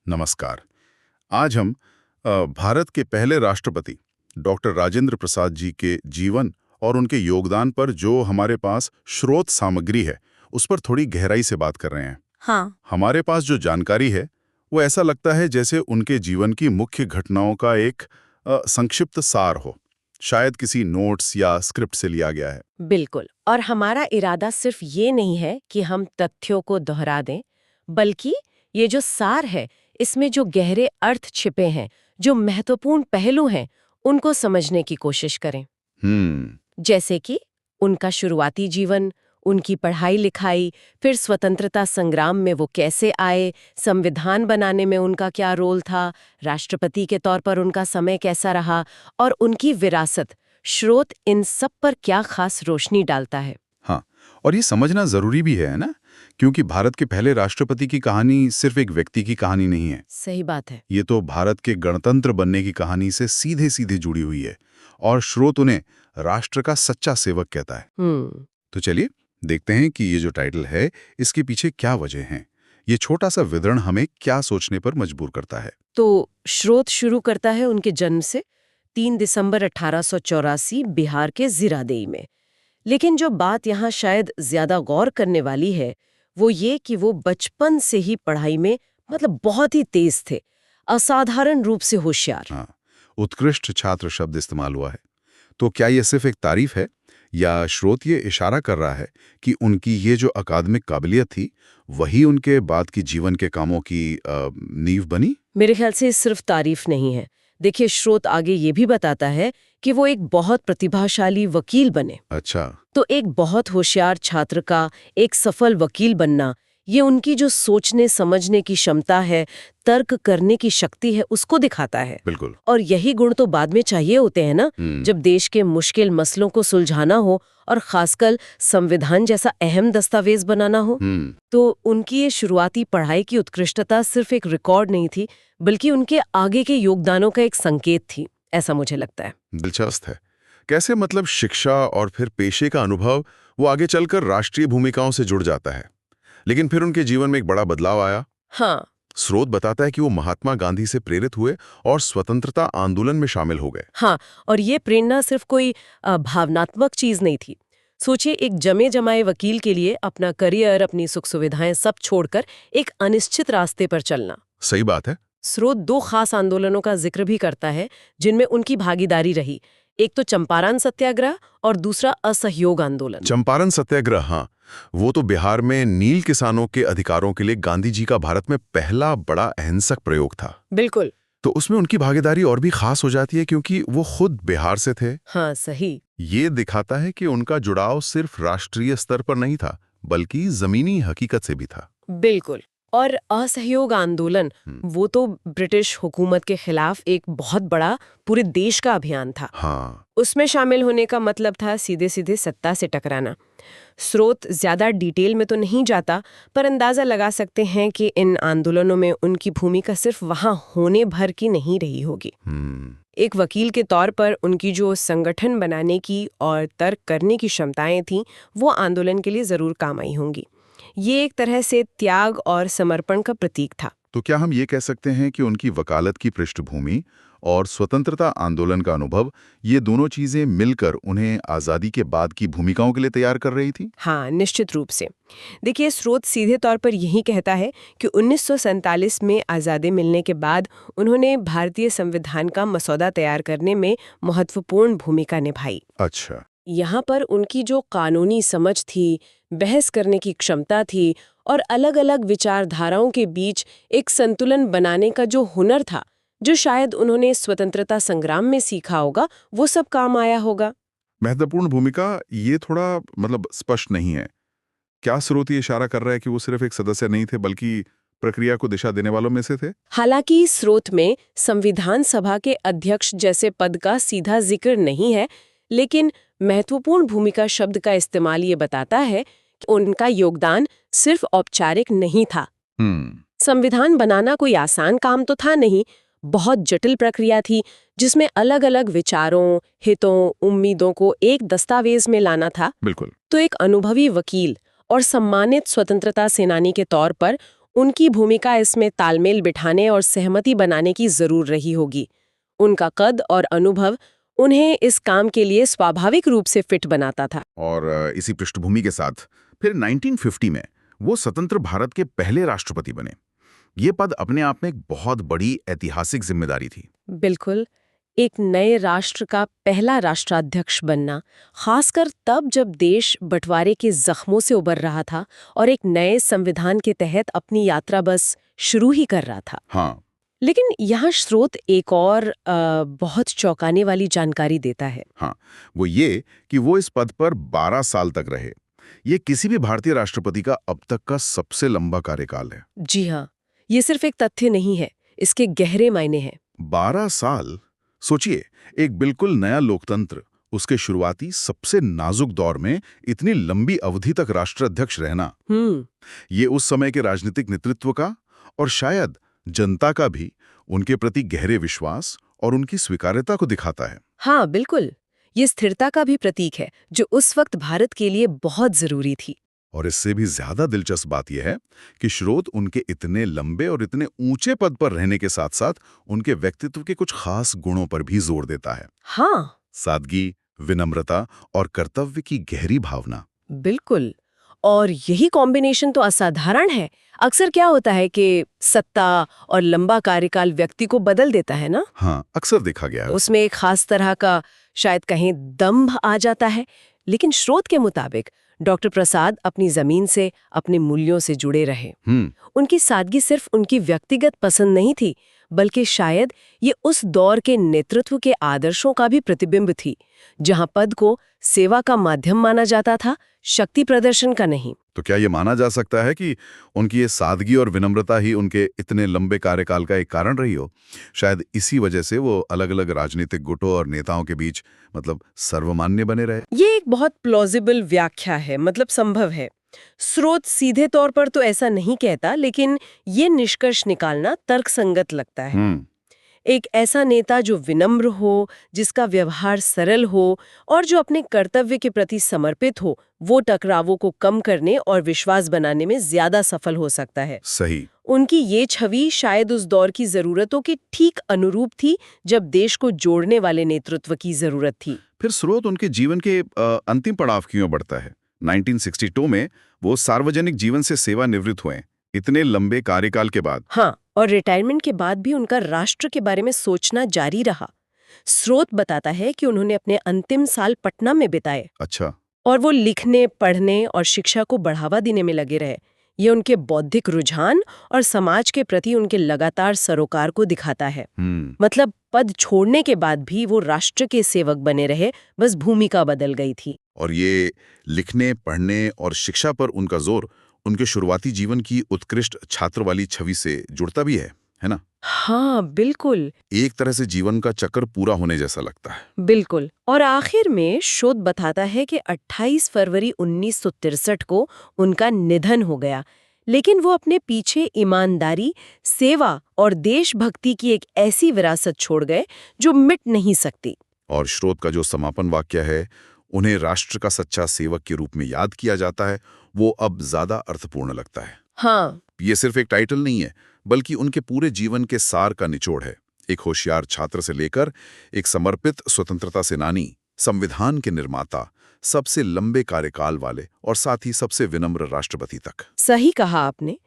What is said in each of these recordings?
नमस्कार। आज हम भारत के पहले राष्ट्रपति डॉक्टर राजेंद्र प्रसाद जी के जीवन और उनके योगदान पर जो हमारे पास स्रोत सामग्री है उस पर थोड़ी गहराई से बात कर रहे हैं। हाँ। हमारे पास जो जानकारी है वो ऐसा लगता है जैसे उनके जीवन की मुख्य घटनाओं का एक संक्षिप्त सार हो, शायद किसी नोट्स या स्क्रिप्ट से लिया गया है। बिल्कुल। और हमारा इरादा सिर्फ ये नहीं है कि हम तथ्यों को दोहरा दें, बल्कि ये जो सार है इसमें जो गहरे अर्थ छिपे हैं, जो महत्वपूर्ण पहलू हैं, उनको समझने की कोशिश करें। जैसे कि उनका शुरुआती जीवन, उनकी पढ़ाई लिखाई, फिर स्वतंत्रता संग्राम में वो कैसे आए, संविधान बनाने में उनका क्या रोल था, राष्ट्रपति के तौर पर उनका समय कैसा रहा और उनकी विरासत, स्रोत इन सब पर क्या खास रोशनी डालता है। हाँ, और ये समझना जरूरी भी है ना, क्योंकि भारत के पहले राष्ट्रपति की कहानी सिर्फ एक व्यक्ति की कहानी नहीं है। सही बात है। ये तो भारत के गणतंत्र बनने की कहानी से सीधे सीधे जुड़ी हुई है और स्रोत उन्हें राष्ट्र का सच्चा सेवक कहता है। तो चलिए देखते हैं कि ये जो टाइटल है इसके पीछे क्या वजह है। ये छोटा सा विवरण हमें क्या सोचने पर मजबूर करता है। तो स्रोत शुरू करता है उनके जन्म से, 3 दिसंबर 1884 बिहार के जीरादेई में। लेकिन जो बात यहाँ शायद ज्यादा गौर करने वाली है वो ये कि वो बचपन से ही पढ़ाई में बहुत ही तेज थे, असाधारण रूप से होशियार। हाँ, उत्कृष्ट छात्र शब्द इस्तेमाल हुआ है। तो क्या ये सिर्फ एक तारीफ है या स्रोत ये इशारा कर रहा है कि उनकी ये जो अकादमिक काबिलियत थी वही उनके बाद की जीवन के कामों की नींव बनी? मेरे ख्याल से सिर्फ तारीफ नहीं है। देखिए, स्रोत आगे ये भी बताता है कि वो एक बहुत प्रतिभाशाली वकील बने। अच्छा। तो एक बहुत होशियार छात्र का एक सफल वकील बनना, ये उनकी जो सोचने समझने की क्षमता है, तर्क करने की शक्ति है, उसको दिखाता है। बिल्कुल। और यही गुण तो बाद में चाहिए होते हैं ना, जब देश के मुश्किल मसलों को सुलझाना हो और खासकर संविधान जैसा अहम दस्तावेज बनाना हो। तो उनकी ये शुरुआती पढ़ाई की उत्कृष्टता सिर्फ एक रिकॉर्ड नहीं थी, बल्कि उनके आगे के योगदानों का एक संकेत थी, ऐसा मुझे लगता है। दिलचस्प है। कैसे, मतलब शिक्षा और फिर पेशे का अनुभव वो आगे चलकर राष्ट्रीय भूमिकाओं से जुड़ जाता है, लेकिन फिर उनके जीवन में एक बड़ा बदलाव आया। हाँ। स्रोत बताता है कि वो महात्मा गांधी से प्रेरित हुए और स्वतंत्रता आंदोलन में शामिल हो गए। हाँ, और ये प्रेरणा सिर्फ कोई भावनात्मक चीज नहीं थी। सोचिए, एक जमे जमाए वकील के लिए अपना करियर, अपनी सुख सुविधाएं सब छोड़कर एक अनिश्चित रास्ते पर चलना। सही बात है। स्रोत 2 खास आंदोलनों का जिक्र भी करता है जिनमें उनकी भागीदारी रही। एक तो चंपारण सत्याग्रह और दूसरा असहयोग आंदोलन। चंपारण सत्याग्रह, हाँ, वो तो बिहार में नील किसानों के अधिकारों के लिए गांधी जी का भारत में पहला बड़ा अहिंसक प्रयोग था। बिल्कुल। तो उसमें उनकी भागीदारी और भी खास हो जाती है क्योंकि वो खुद बिहार से थे। हाँ, सही। ये दिखाता है कि उनका जुड़ाव सिर्फ राष्ट्रीय स्तर पर नहीं था, बल्कि जमीनी हकीकत से भी था। बिल्कुल। और असहयोग आंदोलन, वो तो ब्रिटिश हुकूमत के खिलाफ एक बहुत बड़ा पूरे देश का अभियान था। हाँ। उसमें शामिल होने का मतलब था सीधे सीधे सत्ता से टकराना। स्रोत ज्यादा डिटेल में तो नहीं जाता, पर अंदाजा लगा सकते हैं कि इन आंदोलनों में उनकी भूमिका सिर्फ वहां होने भर की नहीं रही होगी। एक वकील के तौर पर उनकी जो संगठन बनाने की और तर्क करने की क्षमताएं थीं, वो आंदोलन के लिए जरूर काम आई होंगी। ये एक तरह से त्याग और समर्पण का प्रतीक था। तो क्या हम ये कह सकते हैं कि उनकी वकालत की पृष्ठभूमि और स्वतंत्रता आंदोलन का अनुभव, ये दोनों चीजें मिलकर उन्हें आजादी के बाद की भूमिकाओं के लिए तैयार कर रही थी? हाँ, निश्चित रूप से। देखिए, स्रोत सीधे तौर पर यही कहता है कि 1947 में आज़ादी मिलने के बाद उन्होंने भारतीय संविधान का मसौदा तैयार करने में महत्वपूर्ण भूमिका निभाई। अच्छा। यहाँ पर उनकी जो कानूनी समझ थी, बहस करने की क्षमता थी और अलग-अलग विचारधाराओं के बीच एक संतुलन बनाने का जो हुनर था, जो शायद उन्होंने स्वतंत्रता संग्राम में सीखा होगा, वो सब काम आया होगा। महत्वपूर्ण भूमिका, ये थोड़ा स्पष्ट नहीं है। क्या स्रोत ये इशारा कर रहा है कि वो सिर्फ एक सदस्य नहीं थे बल्कि प्रक्रिया को दिशा देने वालों में से थे? हालांकि स्रोत में संविधान सभा के अध्यक्ष जैसे पद का सीधा जिक्र नहीं है, लेकिन महत्वपूर्ण भूमिका शब्द का इस्तेमाल ये बताता है कि उनका योगदान सिर्फ औपचारिक नहीं था। संविधान बनाना कोई आसान काम तो था नहीं, बहुत जटिल प्रक्रिया थी जिसमें अलग-अलग विचारों, हितों, उम्मीदों को एक दस्तावेज में लाना था। बिल्कुल। तो एक अनुभवी वकील और सम्मानित स्वतंत्रता सेनानी के तौर पर उनकी भूमिका इसमें तालमेल बिठाने और सहमति बनाने की जरूर रही होगी। उनका कद और अनुभव उन्हें इस काम के लिए स्वाभाविक रूप से फिट बनाता था। और इसी पृष्ठभूमि के साथ फिर 1950 में वो स्वतंत्र भारत के पहले राष्ट्रपति बने। ये पद अपने आप में एक बहुत बड़ी ऐतिहासिक जिम्मेदारी थी। बिल्कुल, एक नए राष्ट्र का पहला राष्ट्राध्यक्ष बनना, खासकर तब जब देश बंटवारे के जख्मों से उबर रहा था और एक नए संविधान के तहत अपनी यात्रा बस शुरू ही कर रहा था। हाँ। लेकिन यहाँ स्रोत एक और बहुत चौंकाने वाली जानकारी देता है। हाँ, वो ये कि वो इस पद पर 12 साल तक रहे। ये किसी भी भारतीय राष्ट्रपति का अब तक का सबसे लंबा कार्यकाल है। जी हाँ, ये सिर्फ एक तथ्य नहीं है, इसके गहरे मायने हैं। 12 साल, सोचिए, एक बिल्कुल नया लोकतंत्र, उसके शुरुआती सबसे नाजुक दौर में इतनी लंबी अवधि तक राष्ट्राध्यक्ष रहना, ये उस समय के राजनीतिक नेतृत्व का और शायद जनता का भी उनके प्रति गहरे विश्वास और उनकी स्वीकार्यता को दिखाता है। हाँ बिल्कुल, ये स्थिरता का भी प्रतीक है जो उस वक्त भारत के लिए बहुत जरूरी थी। और इससे भी ज्यादा दिलचस्प बात यह है कि स्रोत उनके इतने लंबे और इतने ऊंचे पद पर रहने के साथ साथ उनके व्यक्तित्व के कुछ खास गुणों पर भी जोर देता है। हाँ, सादगी, विनम्रता और कर्तव्य की गहरी भावना। बिल्कुल, और यही कॉम्बिनेशन तो असाधारण है। अक्सर क्या होता है कि सत्ता और लंबा कार्यकाल व्यक्ति को बदल देता है ना। हाँ, अक्सर देखा गया है। उसमें एक खास तरह का शायद कहें दंभ आ जाता है। लेकिन स्रोत के मुताबिक डॉक्टर प्रसाद अपनी जमीन से, अपने मूल्यों से जुड़े रहे। उनकी सादगी सिर्फ उनकी व्यक्तिगत पसंद नहीं थी, बल्कि शायद ये उस दौर के नेतृत्व के आदर्शों का भी प्रतिबिंब थी, जहां पद को सेवा का माध्यम माना जाता था, शक्ति प्रदर्शन का नहीं। तो क्या ये माना जा सकता है कि उनकी ये सादगी और विनम्रता ही उनके इतने लंबे कार्यकाल का एक कारण रही हो? शायद इसी वजह से वो अलग-अलग राजनीतिक गुटों और नेताओं के बीच सर्वमान्य बने रहे। ये एक बहुत प्लॉजिबल व्याख्या है, संभव है। स्रोत सीधे तौर पर तो ऐसा नहीं कहता, लेकिन ये निष्कर्ष निकालना तर्कसंगत लगता है। एक ऐसा नेता जो विनम्र हो, जिसका व्यवहार सरल हो और जो अपने कर्तव्य के प्रति समर्पित हो, वो टकरावों को कम करने और विश्वास बनाने में ज्यादा सफल हो सकता है। सही। उनकी ये छवि शायद उस दौर की जरूरतों के ठीक अनुरूप थी, जब देश को जोड़ने वाले नेतृत्व की जरूरत थी। फिर स्रोत उनके जीवन के अंतिम पड़ाव की ओर बढ़ता है। 1962 में वो सार्वजनिक जीवन से सेवानिवृत्त हुए, इतने लंबे कार्यकाल के बाद। हाँ, और रिटायरमेंट के बाद भी उनका राष्ट्र के बारे में सोचना जारी रहा। स्रोत बताता है कि उन्होंने अपने अंतिम साल पटना में बिताए। अच्छा। और वो लिखने, पढ़ने और शिक्षा को बढ़ावा देने में लगे रहे। ये उनके बौद्धिक रुझान और समाज के प्रति उनके लगातार सरोकार को दिखाता है। पद छोड़ने के बाद भी वो राष्ट्र के सेवक बने रहे, बस भूमिका बदल गई थी। और ये लिखने, पढ़ने और शिक्षा पर उनका जोर उनके शुरुआती जीवन की उत्कृष्ट छात्र वाली छवि से जुड़ता भी है ना? हाँ बिल्कुल, एक तरह से जीवन का चक्र पूरा होने जैसा लगता है। बिल्कुल। और आखिर में शोध बताता है कि 28 फरवरी 1963 को उनका निधन हो गया, लेकिन वो अपने पीछे ईमानदारी, सेवा और देशभक्ति की एक ऐसी विरासत छोड़ गए जो मिट नहीं सकती। और स्रोत का जो समापन वाक्य है, उन्हें राष्ट्र का सच्चा सेवक के रूप में याद किया जाता है, वो अब ज्यादा अर्थपूर्ण लगता है। हाँ, ये सिर्फ एक टाइटल नहीं है, बल्कि उनके पूरे जीवन के सार का निचोड़ है। एक होशियार छात्र से लेकर एक समर्पित स्वतंत्रता सेनानी, संविधान के निर्माता, सबसे लंबे कार्यकाल वाले और साथ ही सबसे विनम्र राष्ट्रपति तक। सही कहा आपने।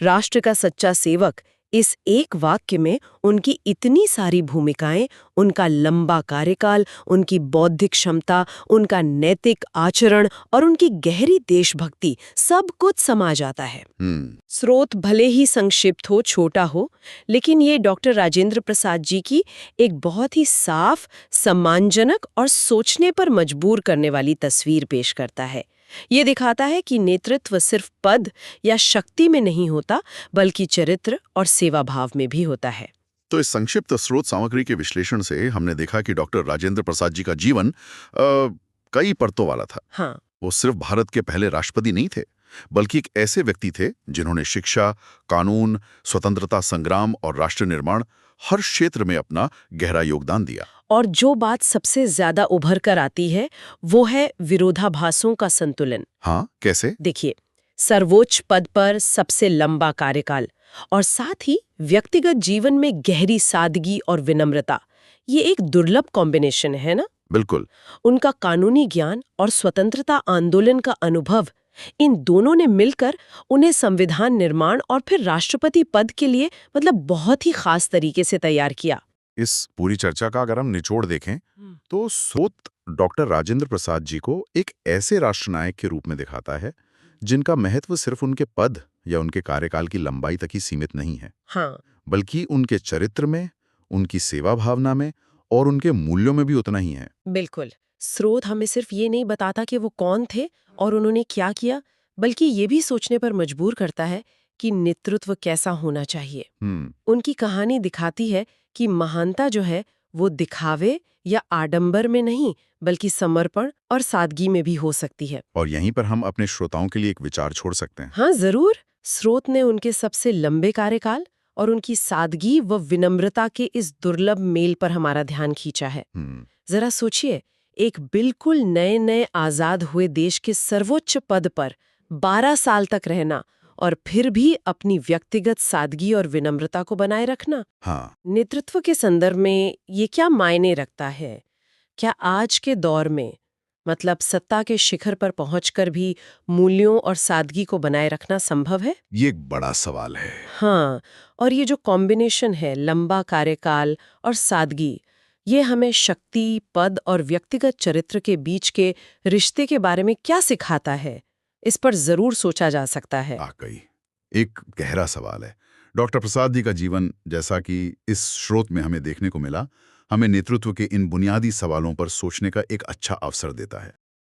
राष्ट्र का सच्चा सेवक, इस एक वाक्य में उनकी इतनी सारी भूमिकाएं, उनका लंबा कार्यकाल, उनकी बौद्धिक क्षमता, उनका नैतिक आचरण और उनकी गहरी देशभक्ति, सब कुछ समा जाता है। स्रोत भले ही संक्षिप्त हो, छोटा हो, लेकिन ये डॉक्टर राजेंद्र प्रसाद जी की एक बहुत ही साफ, सम्मानजनक और सोचने पर मजबूर करने वाली तस्वीर पेश करता है। ये दिखाता है कि नेतृत्व सिर्फ पद या शक्ति में नहीं होता, बल्कि चरित्र और सेवा भाव में भी होता है। तो इस संक्षिप्त स्रोत सामग्री के विश्लेषण से हमने देखा कि डॉक्टर राजेंद्र प्रसाद जी का जीवन कई परतों वाला था। हाँ। वो सिर्फ भारत के पहले राष्ट्रपति नहीं थे, बल्कि एक ऐसे व्यक्ति थे जिन्होंने शिक्षा, कानून, स्वतंत्रता संग्राम और राष्ट्र निर्माण हर क्षेत्र में अपना गहरा योगदान दिया। और जो बात सबसे ज्यादा उभर कर आती है, वो है विरोधाभासों का संतुलन। हाँ, कैसे? देखिए, सर्वोच्च पद पर सबसे लंबा कार्यकाल और साथ ही व्यक्तिगत जीवन में गहरी सादगी और विनम्रता, ये एक दुर्लभ कॉम्बिनेशन है ना? बिल्कुल। उनका कानूनी ज्ञान और स्वतंत्रता आंदोलन का अनुभव, इन दोनों ने मिलकर उन्हें संविधान निर्माण और फिर राष्ट्रपति पद के लिए बहुत ही खास तरीके से तैयार किया। इस पूरी चर्चा का अगर हम निचोड़ देखें तो स्रोत डॉक्टर राजेंद्र प्रसाद जी को एक ऐसे राष्ट्रनायक के रूप में दिखाता है जिनका महत्व सिर्फ उनके पद या उनके कार्यकाल की लंबाई तक ही सीमित नहीं है, हाँ, बल्कि उनके चरित्र में, उनकी सेवा भावना में और उनके मूल्यों में भी उतना ही है। बिल्कुल। स्रोत हमें सिर्फ ये नहीं बताता कि वो कौन थे और उन्होंने क्या किया, बल्कि ये भी सोचने पर मजबूर करता है कि नेतृत्व कैसा होना चाहिए। उनकी कहानी दिखाती है कि महानता जो है वो दिखावे या आडंबर में नहीं, बल्कि समर्पण और सादगी में भी हो सकती है। और यहीं पर हम अपने श्रोताओं के लिए एक विचार छोड़ सकते हैं। हाँ, जरूर। स्रोत ने उनके सबसे लंबे कार्यकाल और उनकी सादगी व विनम्रता के इस दुर्लभ मेल पर हमारा ध्यान खींचा है। जरा सोचिए, एक बिल्कुल नए नए आजाद हुए देश के सर्वोच्च पद पर 12 साल तक रहना और फिर भी अपनी व्यक्तिगत सादगी और विनम्रता को बनाए रखना। हाँ। नेतृत्व के संदर्भ में ये क्या मायने रखता है? क्या आज के दौर में सत्ता के शिखर पर पहुंचकर भी मूल्यों और सादगी को बनाए रखना संभव है? ये एक बड़ा सवाल है। हाँ, और ये जो कॉम्बिनेशन है, लंबा कार्यकाल और सादगी, ये हमें शक्ति, पद और व्यक्तिगत चरित्र के बीच के रिश्ते के बारे में क्या सिखाता है? इस पर जरूर सोचा जा सकता है। वाकई एक गहरा सवाल है। डॉक्टर प्रसाद जी का जीवन, जैसा कि इस स्रोत में हमें देखने को मिला, हमें नेतृत्व के इन बुनियादी सवालों पर सोचने का एक अच्छा अवसर देता है।